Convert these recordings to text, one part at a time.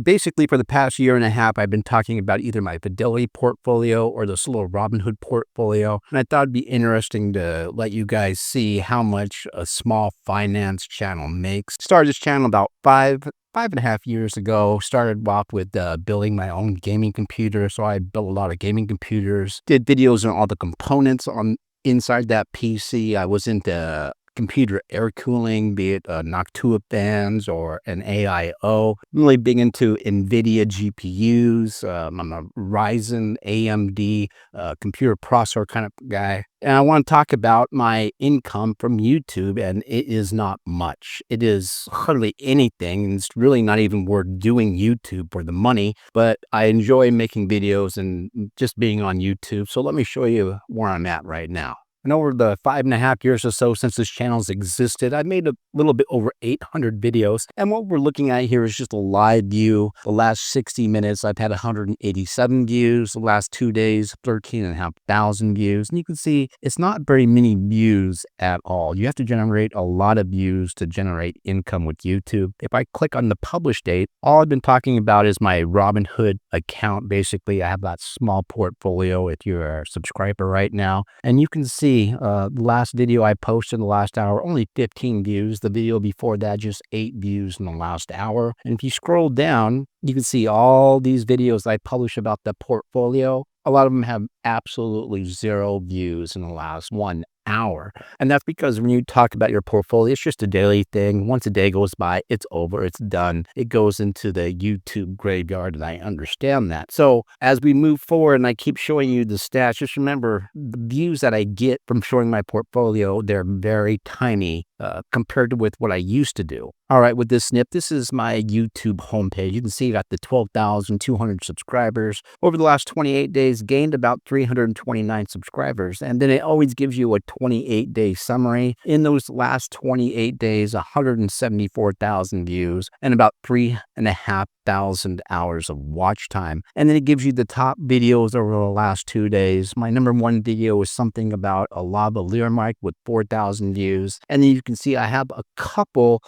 Basically, for the past year and a half, I've been talking about either my Fidelity portfolio or this little Robinhood portfolio. And I thought it'd be interesting to let you guys see how much a small finance channel makes. Started this channel about five and a half years ago. Started off with building my own gaming computer. So I built a lot of gaming computers, did videos on all the components on inside that PC. I was into computer air cooling, be it Noctua fans or an AIO. I'm really big into NVIDIA GPUs. I'm a Ryzen AMD computer processor kind of guy. And I want to talk about my income from YouTube, and it is not much. It is hardly anything. It's really not even worth doing YouTube for the money, but I enjoy making videos and just being on YouTube. So let me show you where I'm at right now. And over the 5.5 years or so since this channel's existed, I've made a little bit over 800 videos. And what we're looking at here is just a live view. The last 60 minutes, I've had 187 views. The last 2 days, 13,500 views. And you can see it's not very many views at all. You have to generate a lot of views to generate income with YouTube. If I click on the publish date, all I've been talking about is my Robinhood account. Basically, I have that small portfolio if you're a subscriber right now. And you can see the last video I posted in the last hour, only 15 views. The video before that, just 8 views in the last hour. And if you scroll down, you can see all these videos I publish about the portfolio. A lot of them have absolutely 0 views in the last 1 hour. And that's because when you talk about your portfolio, it's just a daily thing. Once a day goes by, it's over, it's done. It goes into the YouTube graveyard, and I understand that. So as we move forward and I keep showing you the stats, just remember the views that I get from showing my portfolio, they're very tiny compared to with what I used to do. All right, with this snip, this is my YouTube homepage. You can see I got the 12,200 subscribers. Over the last 28 days, gained about 329 subscribers. And then it always gives you a 28-day summary. In those last 28 days, 174,000 views and about 3,500 hours of watch time. And then it gives you the top videos over the last 2 days. My #1 video was something about a lavalier mic with 4,000 views. And then you can see I have a couple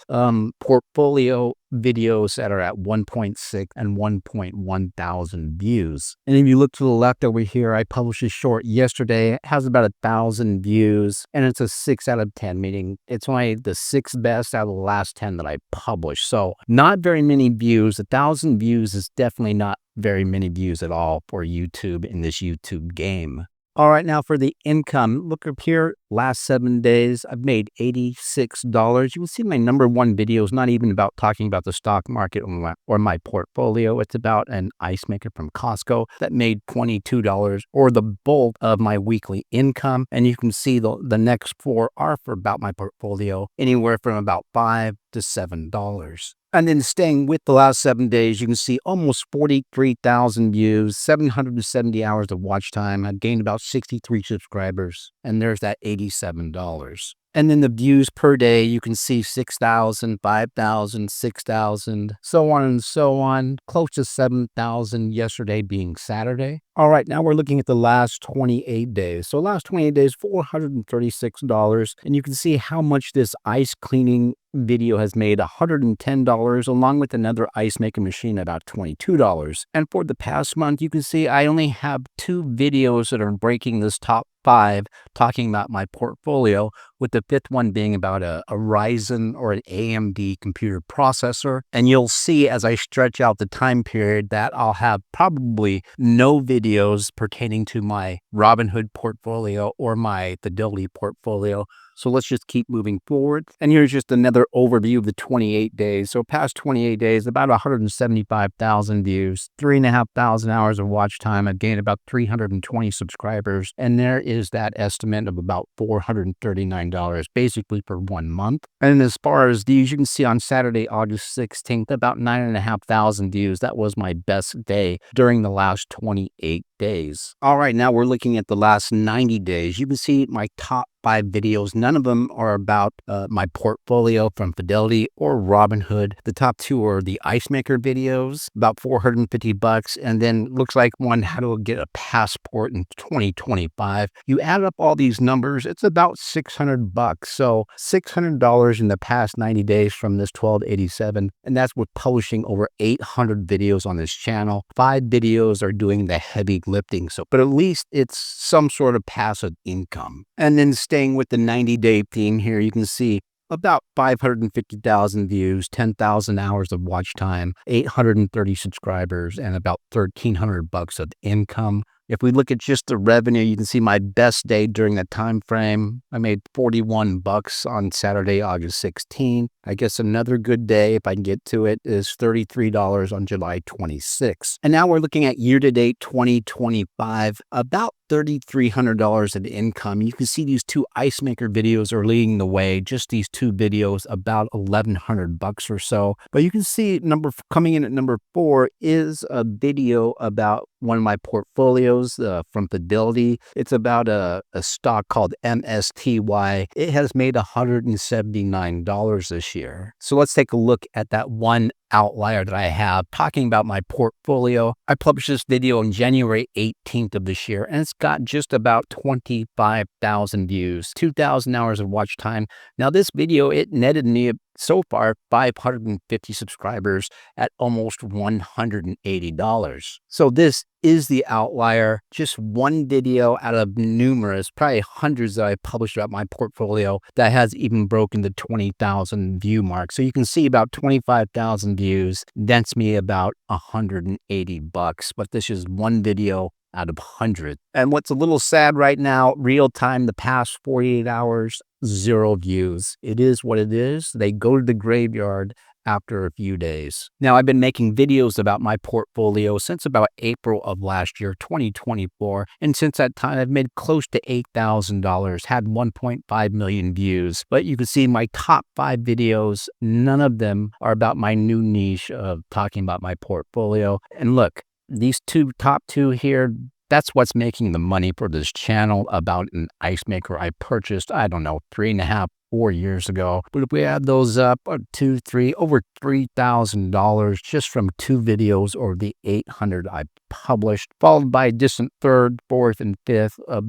portfolio videos that are at 1.6 and 1.1 thousand views. And if you look to the left over here, I published a short yesterday. It has about 1,000 views, and it's a 6 out of 10, meaning it's only the 6th best out of the last 10 that I published. So not very many views. 1,000 views is definitely not very many views at all for YouTube in this YouTube game. All right, now for the income, look up here, last 7 days, I've made $86. You can see my #1 video is not even about talking about the stock market or my portfolio. It's about an ice maker from Costco that made $22, or the bulk of my weekly income. And you can see the next 4 are for about my portfolio, anywhere from about $5 to $7. And then staying with the last 7 days, you can see almost 43,000 views, 770 hours of watch time. I've gained about 63 subscribers, and there's that $87. And then the views per day, you can see 6,000, 5,000, 6,000, so on and so on, close to 7,000 yesterday being Saturday. All right, now we're looking at the last 28 days. So last 28 days, $436. And you can see how much this ice cleaning video has made, $110, along with another ice making machine, about $22. And for the past month, you can see I only have 2 videos that are breaking this top 5 talking about my portfolio, with the 5th one being about a Ryzen or an AMD computer processor. And you'll see as I stretch out the time period that I'll have probably no videos pertaining to my Robinhood portfolio or my Fidelity portfolio. So let's just keep moving forward. And here's just another overview of the 28 days. So past 28 days, about 175,000 views, 3,500 hours of watch time. I've gained about 320 subscribers. And there is that estimate of about $439, basically for 1 month. And as far as views, you can see on Saturday, August 16th, about 9,500 views. That was my best day during the last 28 days. All right, now we're looking at the last 90 days. You can see my top 5 videos. None of them are about my portfolio from Fidelity or Robinhood. The top 2 are the ice maker videos, about $450, and then looks like one how to get a passport in 2025. You add up all these numbers, it's about $600. So $600 in the past 90 days from this 1287, and that's with publishing over 800 videos on this channel. 5 videos are doing the heavy lifting, so but at least it's some sort of passive income. And then staying with the 90-day theme here, you can see about 550,000 views, 10,000 hours of watch time, 830 subscribers, and about $1,300 of income. If we look at just the revenue, you can see my best day during that time frame. I made $41 on Saturday, August 16. I guess another good day, if I can get to it, is $33 on July 26. And now we're looking at year-to-date 2025, about $3,300 of income. You can see these 2 ice maker videos are leading the way. Just these 2 videos, about $1,100 or so. But you can see coming in at number 4 is a video about one of my portfolios from Fidelity. It's about a stock called MSTY. It has made $179 this year. So let's take a look at that one outlier that I have talking about my portfolio. I published this video on January 18th of this year, and it's got just about 25,000 views, 2,000 hours of watch time. Now this video, it netted me so far 550 subscribers at almost $180. So this is the outlier, just one video out of numerous, probably hundreds that I published about my portfolio that has even broken the 20,000 view mark. So you can see about 25,000 views, nets me about $180, but this is one video out of hundreds. And what's a little sad right now, real time, the past 48 hours, 0 views. It is what it is. They go to the graveyard after a few days. Now, I've been making videos about my portfolio since about April of last year, 2024. And since that time, I've made close to $8,000, had 1.5 million views. But you can see my top 5 videos, none of them are about my new niche of talking about my portfolio. And look, these top two here, that's what's making the money for this channel about an ice maker I purchased, I don't know, 3.5, 4 years ago. But if we add those up, over $3,000 just from 2 videos or the 800 I published, followed by a distant 3rd, 4th, and 5th of,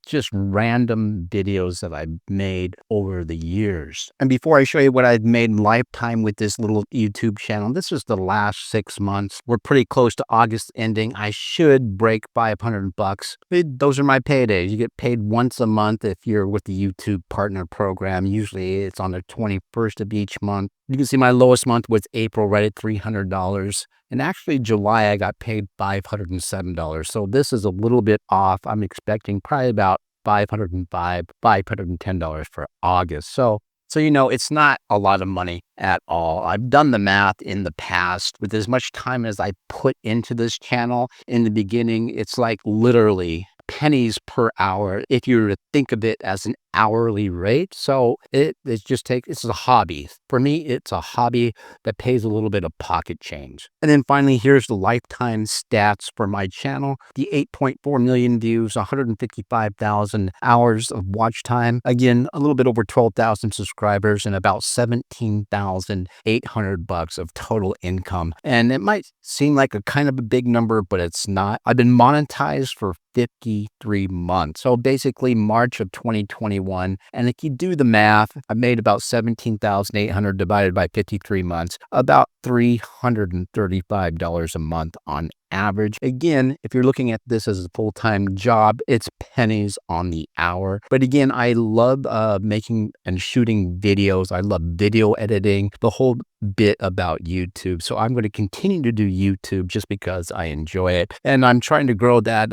just random videos that I've made over the years. And before I show you what I've made lifetime with this little YouTube channel, this is the last 6 months. We're pretty close to August ending. I should break $500. Those are my paydays. You get paid once a month if you're with the YouTube Partner Program. Usually it's on the 21st of each month. You can see my lowest month was April, right at $300. And actually July, I got paid $507. So this is a little bit off. I'm expecting probably about $505, $510 for August. So it's not a lot of money at all. I've done the math in the past with as much time as I put into this channel. In the beginning, it's like literally pennies per hour if you were to think of it as an hourly rate. So it's a hobby. For me, it's a hobby that pays a little bit of pocket change. And then finally, here's the lifetime stats for my channel. The 8.4 million views, 155,000 hours of watch time. Again, a little bit over 12,000 subscribers and about $17,800 of total income. And it might seem like a kind of a big number, but it's not. I've been monetized for 53 months. So basically March of 2021. And if you do the math, I made about $17,800 divided by 53 months, about $335 a month on average. Again, if you're looking at this as a full-time job, it's pennies on the hour. But again, I love making and shooting videos. I love video editing, the whole bit about YouTube. So I'm going to continue to do YouTube just because I enjoy it. And I'm trying to grow that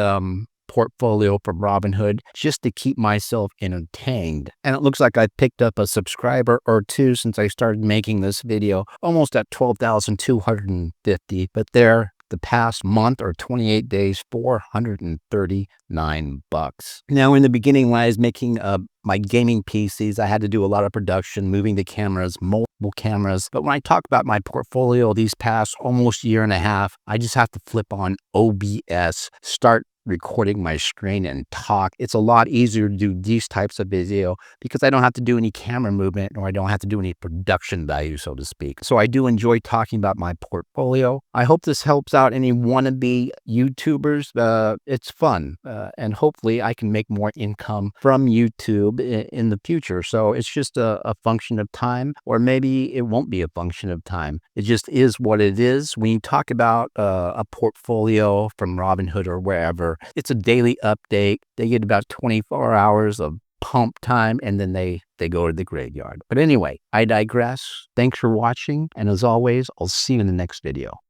portfolio from Robinhood just to keep myself entertained. And it looks like I picked up a subscriber or 2 since I started making this video, almost at 12,250. But there, the past month or 28 days, $439. Now, in the beginning, when I was making my gaming PCs, I had to do a lot of production, moving the cameras, multiple cameras. But when I talk about my portfolio these past almost year and a half, I just have to flip on OBS, start recording my screen and talk. It's a lot easier to do these types of video because I don't have to do any camera movement or I don't have to do any production value, so to speak. So I do enjoy talking about my portfolio. I hope this helps out any wannabe YouTubers. It's fun, and hopefully I can make more income from YouTube in the future. So it's just a function of time, or maybe it won't be a function of time. It just is what it is. When you talk about a portfolio from Robinhood or wherever, it's a daily update. They get about 24 hours of pump time, and then they go to the graveyard. But anyway, I digress. Thanks for watching, and as always, I'll see you in the next video.